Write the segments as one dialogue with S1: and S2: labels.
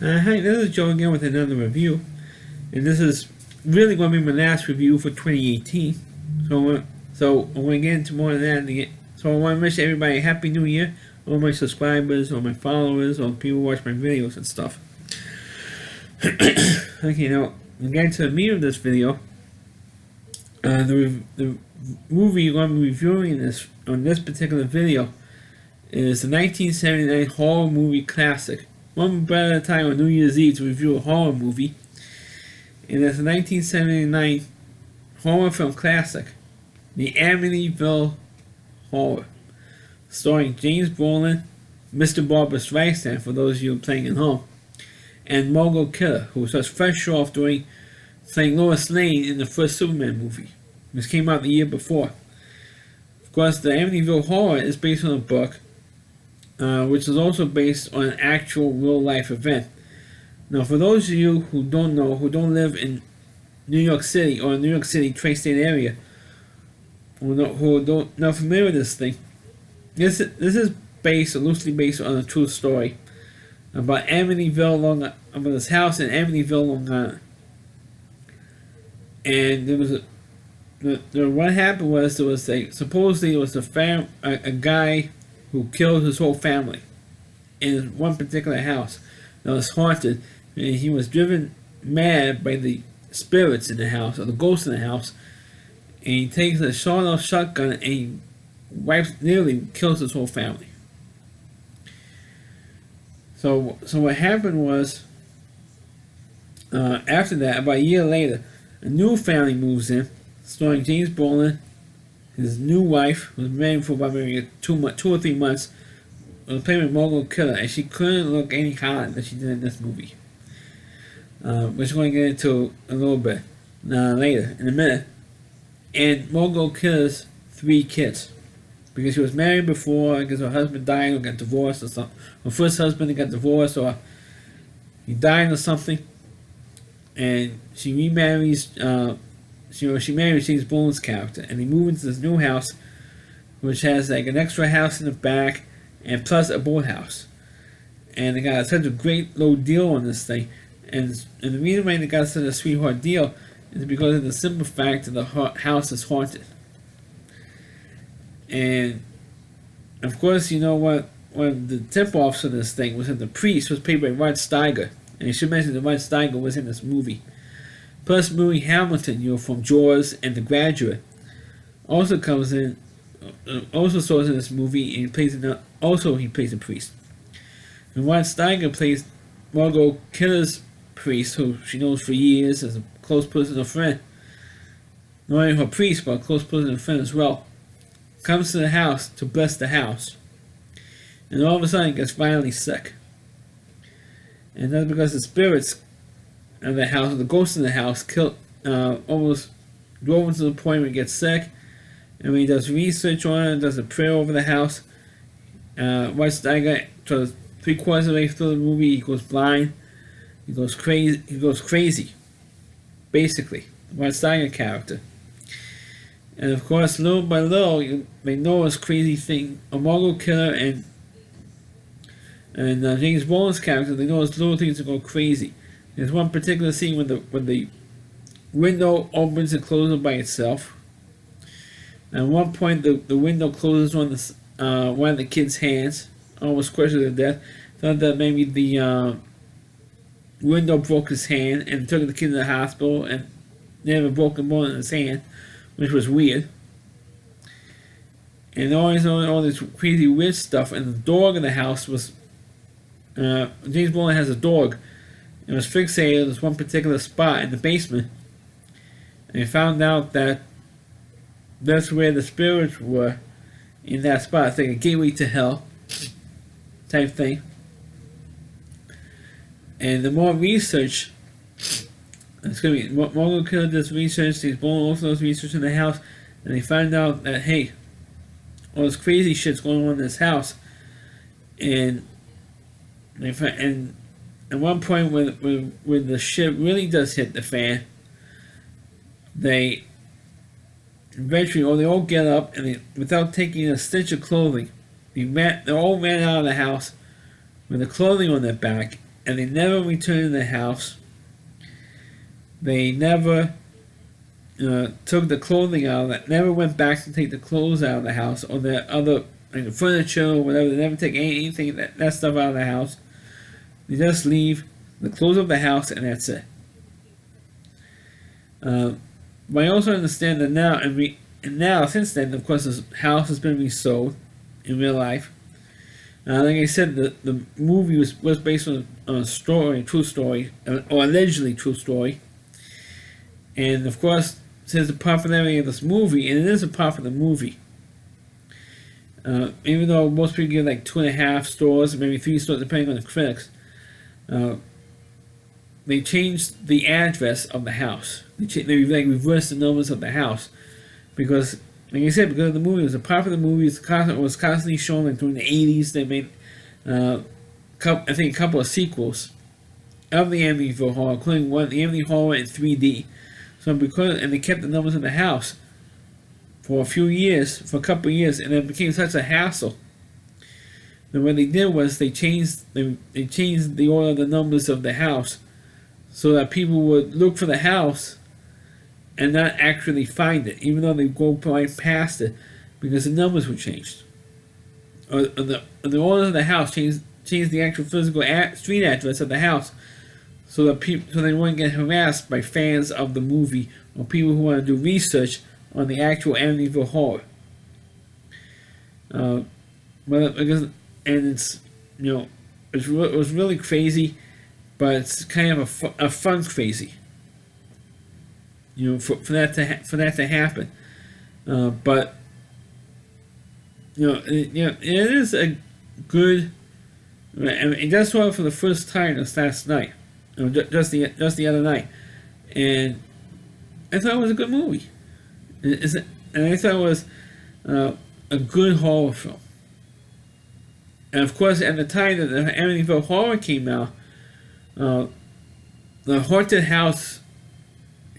S1: Hi, this is Joe again with another review, and this is really going to be my last review for 2018. So I'm going to get into more of that. So I want to wish everybody a happy New Year, all my subscribers, all my followers, all the people who watch my videos and stuff. Okay, now I'm getting to the meat of this video. The movie you're going to be reviewing on this particular video is the 1979 horror movie classic. One better time on New Year's Eve to review a horror movie, and it's a 1979 horror film classic, The Amityville Horror, starring James Brolin, Mr. Barbara Streisand for those of you playing at home, and Margot Kidder, who was just fresh off doing playing Lois Lane in the first Superman movie, which came out the year before. Of course, The Aminityville Horror is based on a book, which is also based on an actual real-life event. Now, for those of you who don't know, who don't live in New York City or New York City tri-state area, who don't not familiar with this thing, this is loosely based on a true story about about this house in Amityville, Long Island. And what happened was supposedly there was a guy who killed his whole family in one particular house that was haunted, and he was driven mad by the spirits in the house, or the ghosts in the house, and he takes a sawed-off shotgun and he nearly kills his whole family. So what happened was, after that, about a year later, a new family moves in, starring James Brolin, his new wife, who was married for about maybe 2 or 3 months, was played with Margot Kidder, and she couldn't look any hotter than she did in this movie. Which we're going to get into a little bit later, in a minute. And Margot Kidder's 3 kids. Because she was married before, I guess her husband died or got divorced or something. Her first husband got divorced or he died or something. And she remarries, she marries James Brolin's character, and they move into this new house, which has like an extra house in the back, and plus a boathouse. And they got such a great low deal on this thing, and the reason why they got such a sweetheart deal is because of the simple fact that the house is haunted. And of course, you know what? One of the tip-offs of this thing was that the priest was played by Rod Steiger, and I should mention that Rod Steiger was in this movie. Plus, Murray Hamilton, from Jaws and The Graduate, also comes in, also stars in this movie, and he plays a priest. And Rod Steiger plays Margot Kidder's priest, who she knows for years as a close personal friend. Not only her priest, but a close personal friend as well. Comes to the house to bless the house, and all of a sudden gets violently sick. And that's because the spirits of the house, the ghosts in the house, almost drove him to the point where he gets sick. And when he does research on it, does a prayer over the house, once I got to 3/4 of the way through the movie, he goes blind, he goes crazy, basically. Rod Steiger character. And of course, little by little, they know this crazy thing. Margot Kidder and James Brolin's character, they know those little things that go crazy. There's one particular scene when the window opens and closes by itself. And at one point, the window closes on one of the kids' hands, almost crushed to death. Thought that maybe the window broke his hand and took the kid to the hospital and never broke a bone in his hand, which was weird. And all this crazy weird stuff. And the dog in the house was James Brolin has a dog. It was fixated in this one particular spot in the basement. And he found out that that's where the spirits were, in that spot. It's like a gateway to hell type thing. And the more research, it's going to be Margot Kidder does research, James Brolin also does research in the house, and they find out that, hey, all this crazy shit's going on in this house. And at one point when the shit really does hit the fan, they all get up and without taking a stitch of clothing, they all ran out of the house with the clothing on their back and they never returned to the house. They never took the clothing out of it. Never went back to take the clothes out of the house or the other like the furniture or whatever. They never take anything that stuff out of the house. They just leave the clothes of the house and that's it. But I also understand that now, and now since then, of course, this house has been resold in real life. Like I said, the movie was based on a story, a true story, or allegedly true story. And of course, since the popularity of this movie, and it is a popular movie, even though most people give like 2.5 stars, maybe 3 stars, depending on the critics, they changed the address of the house. They like reversed the numbers of the house because, like I said, because the movie was a popular movie. It was constantly shown like during the 80s. They made, I think, a couple of sequels of the Aminityville Horror, including one, the Aminityville Horror in 3D. So and they kept the numbers in the house for a couple of years, and it became such a hassle. And what they did was they changed the order of the numbers of the house, so that people would look for the house and not actually find it, even though they go right past it, because the numbers were changed. Or the order of the house changed the actual physical street address of the house, so that so they wouldn't get harassed by fans of the movie or people who want to do research on the actual Aminityville Horror. Because it's it was really crazy, but it's kind of a fun crazy. For that to happen, but it is a good. I mean, it just saw it for the first time this last night, just the other night, and I thought it was a good movie. And I thought it was a good horror film. And of course, at the time that the Aminityville Horror came out, the haunted house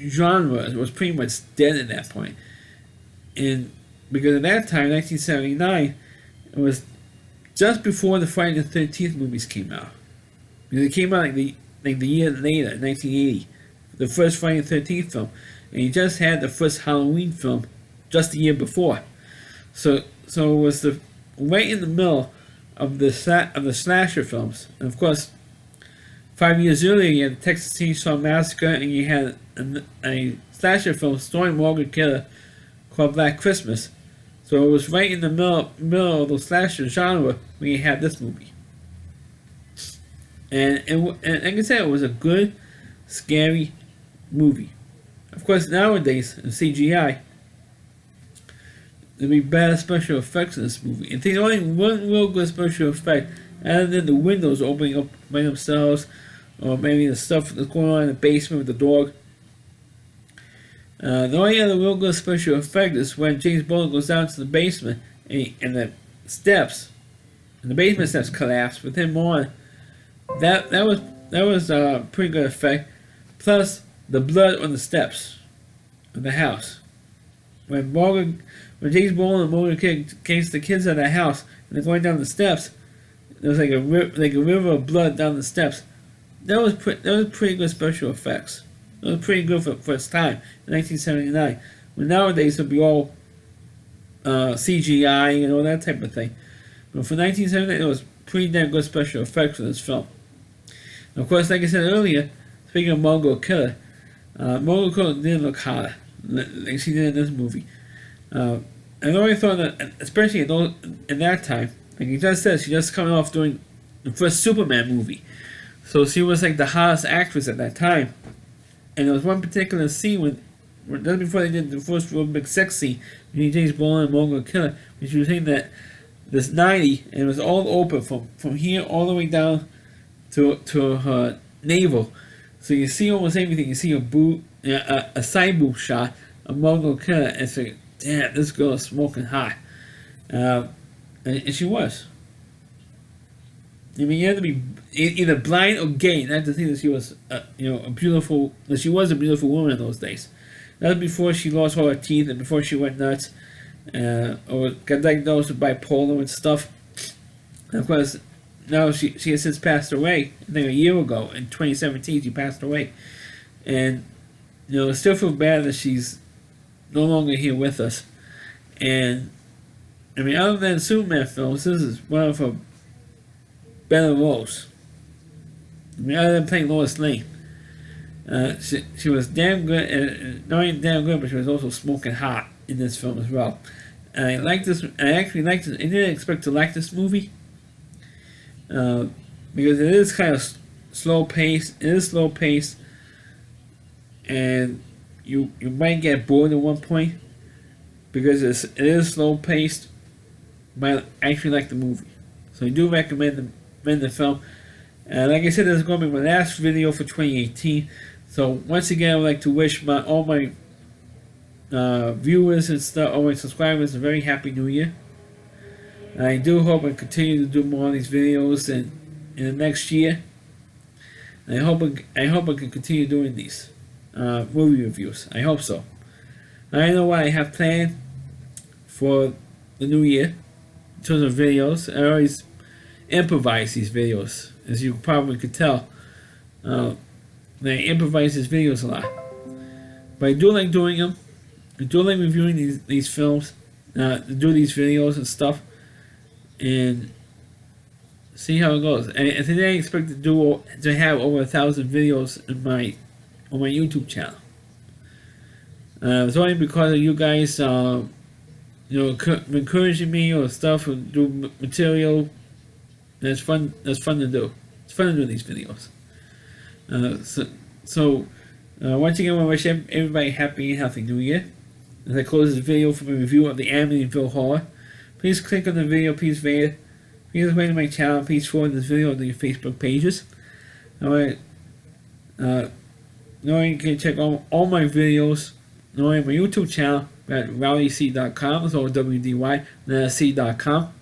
S1: genre was pretty much dead at that point. And because at that time, 1979, it was just before the Friday the 13th movies came out. Because it came out like the year later, 1980, the first Friday the 13th film, and you just had the first Halloween film just the year before. So it was right in the middle of the slasher films. And of course, 5 years earlier, you had the Texas Chainsaw Massacre, and you had a slasher film starring Morgan Killer called Black Christmas. So it was right in the middle of the slasher genre when you had this movie. And like I said, it was a good, scary movie. Of course, nowadays, in CGI, there'll be bad special effects in this movie. And there's only one real good special effect, other than the windows opening up by themselves, or maybe the stuff that's going on in the basement with the dog. The only other real good special effect is when James Bond goes down to the basement and the basement steps collapse with him on. That was a pretty good effect. Plus the blood on the steps of the house. When James Bond and Morgan gets the kids out of the house and they're going down the steps, there was like a river of blood down the steps. That was pretty good special effects. It was pretty good for its time in 1979. But nowadays it'll be all CGI and all that type of thing. But for 1979, it was pretty damn good special effects for this film. And of course, like I said earlier, speaking of Margot Killer, Margot Killer didn't look hotter like she did in this movie. And I always thought that, especially in that time, like you just said, she just coming off doing the first Superman movie. So she was like the hottest actress at that time. And there was one particular scene when just before they did the first real big sex scene between James Bond and Morgan Killer, when she was saying that this 90, and it was all open from here all the way down to her navel. So you see almost everything. You see a boob, a side boob shot of Morgan Killer, and it's like, damn, this girl is smoking hot. And she was. I mean, you had to be either blind or gay not to think that she was, that she was a beautiful woman in those days. That was before she lost all her teeth and before she went nuts, or got diagnosed with bipolar and stuff. And of course, no, she has since passed away. I think a year ago in 2017 she passed away, and I still feel bad that she's no longer here with us. And I mean, other than Superman films, this is one of her better roles. I mean, other than playing Lois Lane, she was damn good. Not only damn good, but she was also smoking hot in this film as well. And I like this. I actually liked it. I didn't expect to like this movie because it is kind of slow paced. It is slow paced, and you might get bored at one point because it is slow paced. But I actually like the movie, so I do recommend the film. And like I said, this is going to be my last video for 2018. So once again, I would like to wish all my viewers and stuff, all my subscribers, a very happy New Year. And I do hope I continue to do more of these videos in the next year. And I hope I can continue doing these movie reviews. I hope so. I know what I have planned for the new year in terms of videos. I always improvise these videos, as you probably could tell. I improvise these videos a lot, but I do like doing them. I do like reviewing these films, to do these videos and stuff, and see how it goes. And today I expect to have over 1,000 videos on my YouTube channel. It's only because of you guys, encouraging me or stuff, or do material. That's fun. That's fun to do. It's fun to do these videos. Once again, I wish everybody happy and healthy New Year. As I close this video from a review of the Aminityville Horror, please click on the video. Please rate my channel. Please forward this video to your Facebook pages. Alright. You can check all my videos. My YouTube channel at rowdyc.com. So WDY, then C.com.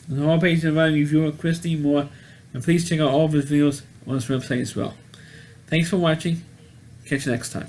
S1: On the homepage of my reviewer, Christine Moore. And please check out all of his videos on his website as well. Thanks for watching. Catch you next time.